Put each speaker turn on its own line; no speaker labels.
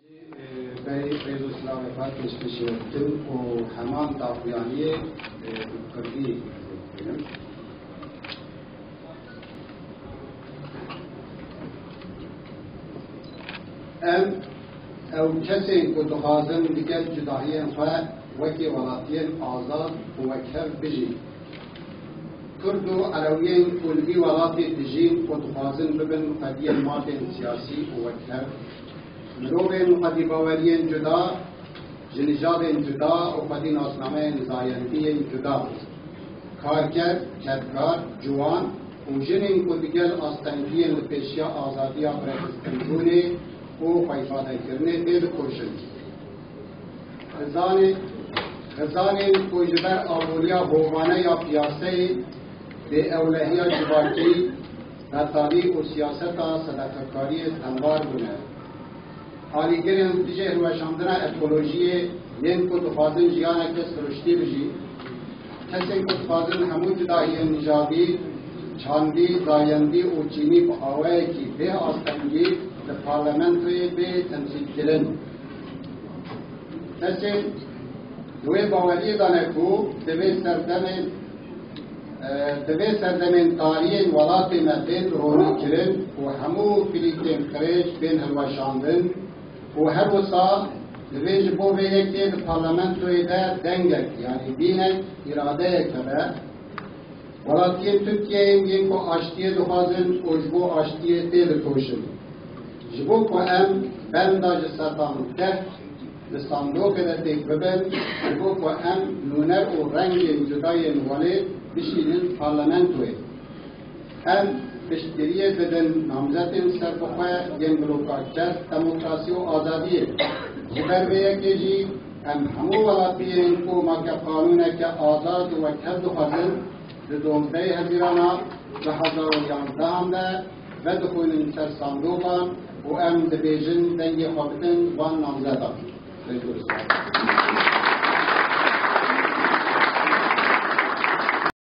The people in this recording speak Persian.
فیض اسلام فات کشکشیتن و همان دافیانی کردی او کسی که دخوازن دیگر جدایی انخواه وکی ولاتین آزاد و وکر بجی کردو علاوین کلبی ولاتی تجین و دخوازن ببن قدی ماتین سیاسی و وکر مروبین قدی باورین جدا جنجابین جدا و قدی ناسنامه نزایندین جدا کارگر، کدکار، جوان و جنین که دیگر آستانگین لپیشیا آزادی برکستنگونه و فایفاده کرنه دید کوشن خزانی کوجبر آمولیا بومانه یا پیاسه به اولهی جباکی رتابی و سیاست صدقکاری تنوار بونه حالیگرین دیجه روشاندن اکولوژی لین که دخوازن جیانه کس رشدی بجی کسی که دخوازن همون جدایی نجابی چاندی، زایندی و چینی با آوه کی به آستنگی در پارلمنتوی به تمثیل کردن. کسی دوی باوری دانه کو دوی سردمین تاریخ ولات مدین رونی کردن و همو فلیتین خریج بین هلوشاندن و هر وسا دوی جبو به یکی در پارلمنتوی در دنگک یعنی بینک اراده کرده ولاتی Türkiye این کو آشتیه دخوازن و جبو آشتیه تیل کوشن جبو کو ام بنداج سرطان ده لصندوق ده تیک ببن جبو کو ام نونر و رنگ جدای نوالی بشینن پارلمنتوی ام پشتریه بدن نامزدین سربخواه ین بلوکاچر دموکراسی و آزادیه جبر بیه که جی ام همو ولاتی این کو مکه قانونه که آزاد و کد دخوازن دومده هزیرانا و 2011 ده و دخولن سر صندوقان و ام دبیجن دنگی خوابتن وان نامزدان.